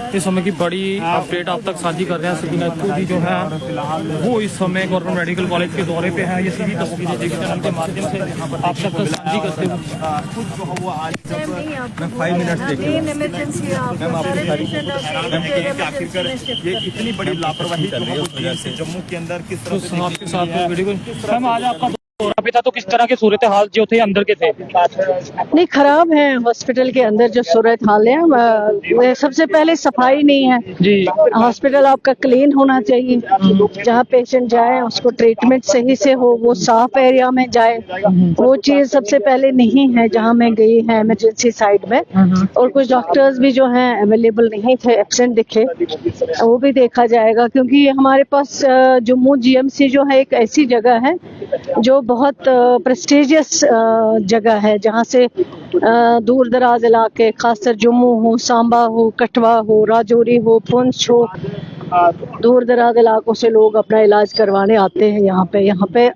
इस समय की बड़ी अपडेट आप तक साझी कर रहे हैं। सकीना इत्तू जी जो है वो इस समय गवर्नमेंट मेडिकल कॉलेज के दौरे पे है। ये सीधी तस्वीरें जेके चैनल के माध्यम से आप तक साझी करते हुए। मैं 5 मिनट देखिए मैम, आपको आखिरकार ये इतनी बड़ी लापरवाही से जम्मू के अंदर किस तरह से आपके साथ वीडियो मैम आज आपका दौरा पे था, तो किस तरह के सूरत हाल जो थे अंदर के थे? नहीं, खराब है हॉस्पिटल के अंदर जो सूरत हाल है। सबसे पहले सफाई नहीं है जी। हॉस्पिटल आपका क्लीन होना चाहिए। जहाँ पेशेंट जाए उसको ट्रीटमेंट सही से हो, वो साफ एरिया में जाए। वो चीज सबसे पहले नहीं है जहाँ मैं गई है इमरजेंसी साइड में। और कुछ डॉक्टर्स भी जो हैं अवेलेबल नहीं थे, एब्सेंट दिखे। वो भी देखा जाएगा क्योंकि हमारे पास जम्मू जीएमसी जो है एक ऐसी जगह है जो बहुत प्रेस्टिजियस जगह है, जहाँ से दूर दराज इलाके, खासकर जम्मू हो, सांबा हो, कठवा हो, राजौरी हो, पुंछ हो, दूर दराज इलाकों से लोग अपना इलाज करवाने आते हैं यहाँ पे।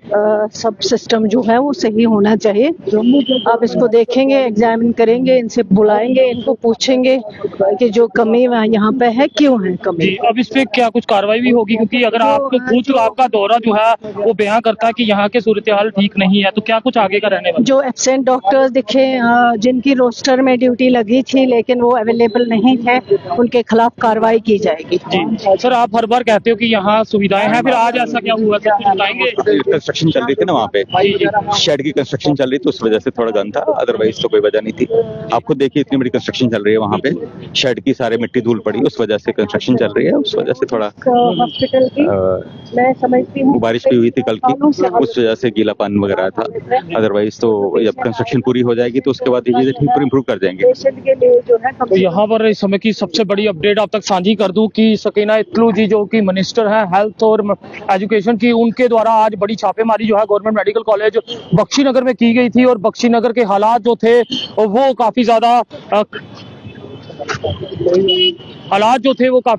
सब सिस्टम जो है वो सही होना चाहिए। आप इसको देखेंगे, एग्जामिन करेंगे, इनसे बुलाएंगे, इनको पूछेंगे कि जो कमी यहाँ पे है क्यों है कमी। अब इस पे क्या कुछ कार्रवाई भी होगी? क्योंकि अगर आपको खुद आपका दौरा जो है वो बयां करता है कि यहाँ के सूरत हाल ठीक नहीं है, तो क्या कुछ आगे का रहने वाला? जो एब्सेंट डॉक्टर्स दिखे, जिनकी रोस्टर में ड्यूटी लगी थी लेकिन वो अवेलेबल नहीं है, उनके खिलाफ कार्रवाई की जाएगी। जी सर, आप हर बार कहते हो कि यहाँ सुविधाएं हैं, फिर आज ऐसा क्या हुआ? सर बताएंगे। कंस्ट्रक्शन चल रही थी ना वहाँ पे, शेड की कंस्ट्रक्शन चल रही थी, उस वजह से थोड़ा गंद था, अदरवाइज तो कोई वजह नहीं थी। आप खुद देखिए इतनी बड़ी कंस्ट्रक्शन चल रही है वहाँ पे, शेड की सारे मिट्टी धूल पड़ी, उस वजह से कंस्ट्रक्शन चल रही है, उस वजह से थोड़ा हॉस्पिटल की मैं समझती हूँ बारिश भी हुई थी कल की, उस वजह से गीला पानी वगैरह था। अदरवाइज तो जब कंस्ट्रक्शन पूरी हो जाएगी तो उसके बाद ये चीजें ठीक पर इम्प्रूव कर जाएंगे। तो यहाँ पर इस समय की सबसे बड़ी अपडेट आप तक साझी कर दूं कि सकीना इत्तू जी जो कि मिनिस्टर हैं हेल्थ और एजुकेशन की, उनके द्वारा आज बड़ी छापेमारी जो है गवर्नमेंट मेडिकल कॉलेज बख्शीनगर में की गई थी। और बख्शीनगर के हालात जो थे वो काफी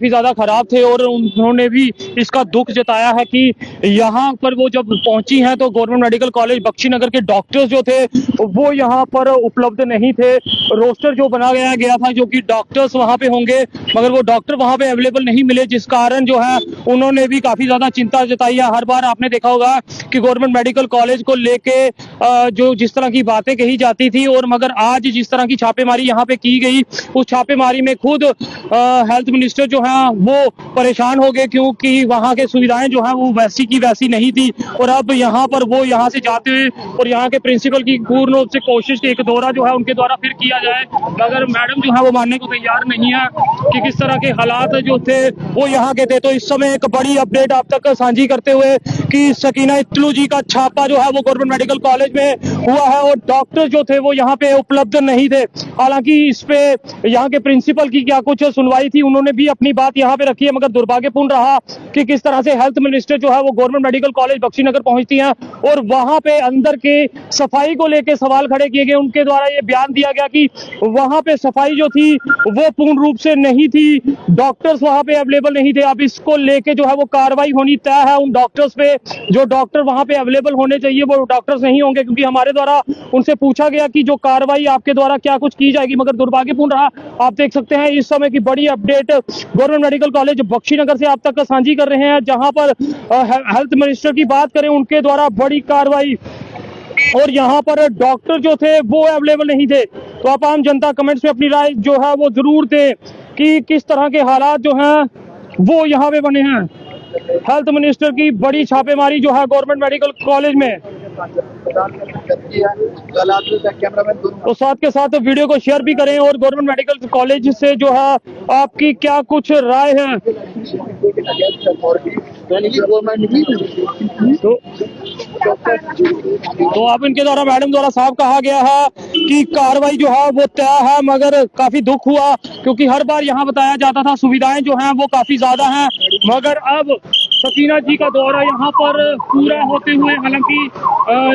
ज्यादा खराब थे। और उन्होंने भी इसका दुख जताया है कि यहाँ पर वो जब पहुंची हैं तो गवर्नमेंट मेडिकल कॉलेज बख्शीनगर के डॉक्टर्स जो थे वो यहाँ पर उपलब्ध नहीं थे। रोस्टर जो बनाया गया था जो कि डॉक्टर्स वहाँ पे होंगे, मगर वो डॉक्टर वहाँ पे अवेलेबल नहीं मिले, जिस कारण जो है उन्होंने भी काफी ज्यादा चिंता जताई है। हर बार आपने देखा होगा कि गवर्नमेंट मेडिकल कॉलेज को लेके जो जिस तरह की बातें कही जाती थी, और मगर आज जिस तरह की छापेमारी यहाँ पे की गई, उस छापेमारी में खुद हेल्थ मिनिस्टर जो है वो परेशान हो गए, क्योंकि वहाँ के सुविधाएं जो है वो वैसी की वैसी नहीं थी। और अब यहाँ पर वो यहाँ से जाते हुए और यहाँ के प्रिंसिपल की पूर्ण रूप से कोशिश की एक दौरा जो है उनके द्वारा फिर किया जाए, मगर मैडम जो है वो मानने को तैयार नहीं है कि किस तरह के हालात जो थे वो यहाँ के थे। तो इस समय एक बड़ी अपडेट आप तक साझी करते हुए कि सकीना इत्तू जी का छापा जो है वो गवर्नमेंट मेडिकल कॉलेज में हुआ है और डॉक्टर जो थे वो यहाँ पे उपलब्ध नहीं थे। हालांकि इस पे यहाँ के प्रिंसिपल की क्या कुछ सुनवाई थी, उन्होंने भी अपनी बात यहाँ पे रखी है, मगर दुर्भाग्यपूर्ण रहा कि किस तरह से हेल्थ मिनिस्टर जो है वो गवर्नमेंट मेडिकल कॉलेज बख्शीनगर पहुंचती हैं और वहां पे अंदर के सफाई को लेके सवाल खड़े किए गए। उनके द्वारा ये बयान दिया गया कि वहां पे सफाई जो थी वो पूर्ण रूप से नहीं थी, डॉक्टर्स वहां पे अवेलेबल नहीं थे। अब इसको लेके जो है वो कार्रवाई होनी तय है उन डॉक्टर्स पे। जो डॉक्टर वहां पे अवेलेबल होने चाहिए वो डॉक्टर्स नहीं होंगे, क्योंकि हमारे द्वारा उनसे पूछा गया कि जो कार्रवाई आपके द्वारा क्या कुछ की जाएगी, मगर दुर्भाग्यपूर्ण रहा। आप देख सकते हैं इस समय की बड़ी update government medical college Bakshi Nagar से आप तक साझी कर रहे हैं, जहां पर हेल्थ मिनिस्टर की बात करें उनके द्वारा बड़ी कार्रवाई, और यहाँ पर डॉक्टर जो थे वो अवेलेबल नहीं थे। तो आप आम जनता कमेंट्स में अपनी राय जो है वो जरूर दें कि किस तरह के हालात जो हैं वो यहाँ पे बने हैं। हेल्थ मिनिस्टर की बड़ी छापेमारी जो है गवर्नमेंट मेडिकल कॉलेज में, तो साथ के साथ वीडियो को शेयर भी करें और गवर्नमेंट मेडिकल कॉलेज से जो है आपकी क्या कुछ राय है। तो अब इनके द्वारा मैडम द्वारा साफ कहा गया है कि कार्रवाई जो है वो तय है, मगर काफी दुख हुआ क्योंकि हर बार यहाँ बताया जाता था सुविधाएं जो हैं वो काफी ज्यादा हैं, मगर अब सकीना जी का दौरा यहाँ पर पूरा होते हुए, हालांकि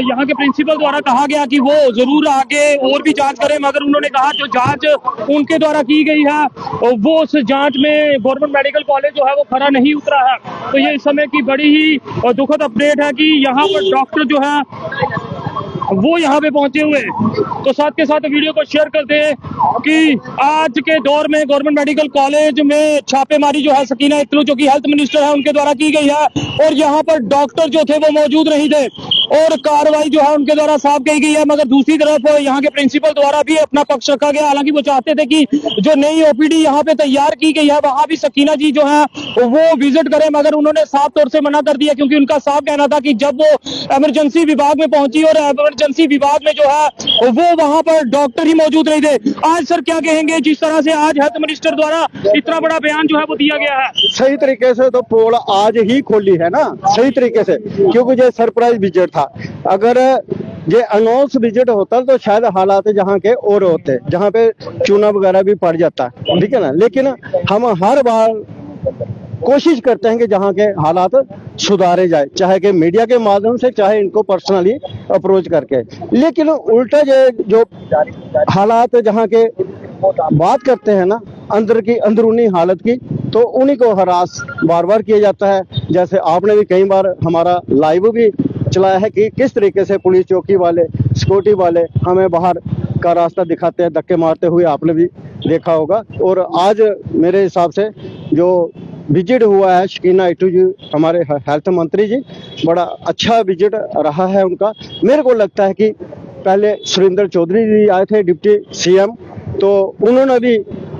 यहाँ के प्रिंसिपल द्वारा कहा गया कि वो जरूर आगे और भी जांच करें, मगर उन्होंने कहा जो जांच उनके द्वारा की गई है वो उस जांच में गवर्नमेंट मेडिकल कॉलेज जो है वो खरा नहीं उतरा है। तो ये इस समय की बड़ी ही दुखद अपडेट है कि यहाँ पर डॉक्टर जो है वो यहाँ पे पहुंचे हुए हैं। तो साथ के साथ वीडियो को शेयर कर दें कि आज के दौर में गवर्नमेंट मेडिकल कॉलेज में छापेमारी जो है सकीना इत्तू जो कि हेल्थ मिनिस्टर है उनके द्वारा की गई है, और यहाँ पर डॉक्टर जो थे वो मौजूद नहीं थे और कार्रवाई जो है उनके द्वारा साफ की गई है। मगर दूसरी तरफ यहाँ के प्रिंसिपल द्वारा भी अपना पक्ष रखा गया, हालांकि वो चाहते थे कि जो नई ओपीडी यहाँ पे तैयार की गई है वहां भी सकीना जी जो है वो विजिट करें, मगर उन्होंने साफ तौर से मना कर दिया, क्योंकि उनका साफ कहना था कि जब वो इमरजेंसी विभाग में पहुंची और इमरजेंसी विभाग में जो है वो वहां पर डॉक्टर ही मौजूद नहीं थे। आज सर क्या कहेंगे, जिस तरह से आज हेल्थ मिनिस्टर द्वारा इतना बड़ा बयान जो है वो दिया गया है? सही तरीके से तो पोल आज ही खोली है ना, सही तरीके से, क्योंकि ये सरप्राइज विजिट था। अगर ये अनाउंस विजिट होता तो शायद हालात जहाँ के और होते, जहाँ पे चूना वगैरह भी पड़ जाता, ठीक है ना। लेकिन हम हर बार कोशिश करते हैं कि जहाँ के हालात सुधारे जाए, चाहे कि मीडिया के माध्यम से, चाहे इनको पर्सनली अप्रोच करके। लेकिन उल्टा जो हालात जहाँ के बात करते हैं ना अंदर की अंदरूनी हालत की, तो उन्हीं को हरास बार बार किया जाता है। जैसे आपने भी कई बार हमारा लाइव भी चलाया है कि किस तरीके से पुलिस चौकी वाले, सिक्योरिटी वाले हमें बाहर का रास्ता दिखाते हैं धक्के मारते हुए, आपने भी देखा होगा। और आज मेरे हिसाब से जो विजिट हुआ है शकीना इत्तू जी, हमारे हेल्थ मंत्री जी, बड़ा अच्छा विजिट रहा है उनका। मेरे को लगता है कि पहले सुरेंद्र चौधरी जी आए थे डिप्टी सीएम, तो उन्होंने भी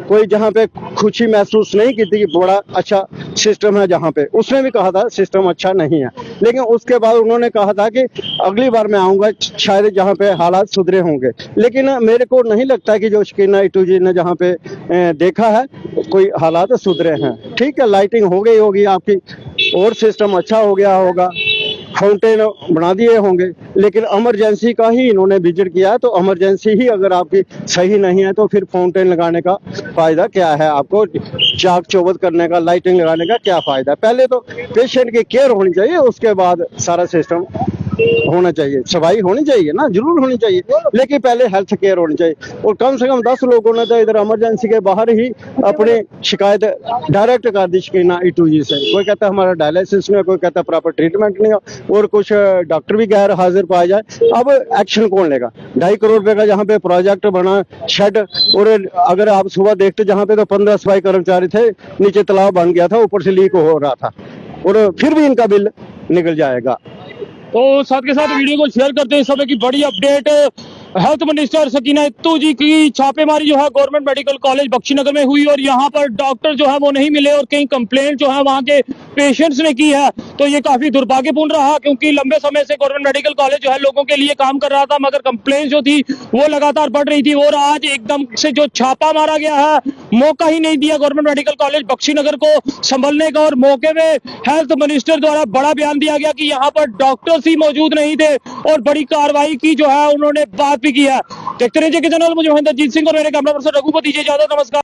कोई जहाँ पे खुशी महसूस नहीं की थी कि बड़ा अच्छा सिस्टम है, जहाँ पे उसने भी कहा था सिस्टम अच्छा नहीं है। लेकिन उसके बाद उन्होंने कहा था कि अगली बार मैं आऊँगा शायद जहाँ पे हालात सुधरे होंगे। लेकिन मेरे को नहीं लगता कि जो शकीना इत्तू जी ने जहाँ पे देखा है कोई हालात सुधरे हैं। ठीक है, लाइटिंग हो गई होगी आपकी और सिस्टम अच्छा हो गया होगा, फाउंटेन बना दिए होंगे, लेकिन इमरजेंसी का ही इन्होंने विजिट किया है। तो इमरजेंसी ही अगर आपकी सही नहीं है तो फिर फाउंटेन लगाने का फायदा क्या है, आपको चाक चौबंद करने का, लाइटिंग लगाने का क्या फायदा? पहले तो पेशेंट की केयर होनी चाहिए, उसके बाद सारा सिस्टम होना चाहिए, सफाई होनी चाहिए ना, जरूर होनी चाहिए, लेकिन पहले हेल्थ केयर होनी चाहिए। और कम से कम 10 लोगों ने तो इधर इमरजेंसी के बाहर ही अपनी शिकायत डायरेक्ट कर दी शकीना इत्तू जी से। कोई कहता है हमारा डायलिसिस नहीं, कोई कहता है प्रॉपर ट्रीटमेंट नहीं, और कुछ डॉक्टर भी गैर हाजिर पाए जाए। अब एक्शन कौन लेगा? 2.5 करोड़ रुपए का जहाँ पे प्रोजेक्ट बना शेड, और अगर आप सुबह देखते जहाँ पे तो 15 सफाई कर्मचारी थे, नीचे तालाब बन गया था, ऊपर से लीक हो रहा था, और फिर भी इनका बिल निकल जाएगा। तो साथ के साथ वीडियो को शेयर करते हैं। इस समय की बड़ी अपडेट, हेल्थ मिनिस्टर सकीना इत्तू जी की छापेमारी जो है गवर्नमेंट मेडिकल कॉलेज बख्शीनगर में हुई, और यहाँ पर डॉक्टर जो है वो नहीं मिले, और कई कंप्लेंट जो है वहाँ के पेशेंट्स ने की है। तो ये काफी दुर्भाग्यपूर्ण रहा, क्योंकि लंबे समय से गवर्नमेंट मेडिकल कॉलेज जो है लोगों के लिए काम कर रहा था, मगर कंप्लेंट जो थी वो लगातार बढ़ रही थी। और आज एकदम से जो छापा मारा गया है, मौका ही नहीं दिया गवर्नमेंट मेडिकल कॉलेज बख्शीनगर को संभलने का, और मौके में हेल्थ मिनिस्टर द्वारा बड़ा बयान दिया गया कि यहाँ पर डॉक्टर्स ही मौजूद नहीं थे, और बड़ी कार्रवाई की जो है उन्होंने बात भी की है। देखते रहिए के चैनल, मुझे महेंद्रजीत सिंह और मेरे कैमरा पर्सन रघुपति जी, इजाजत, नमस्कार।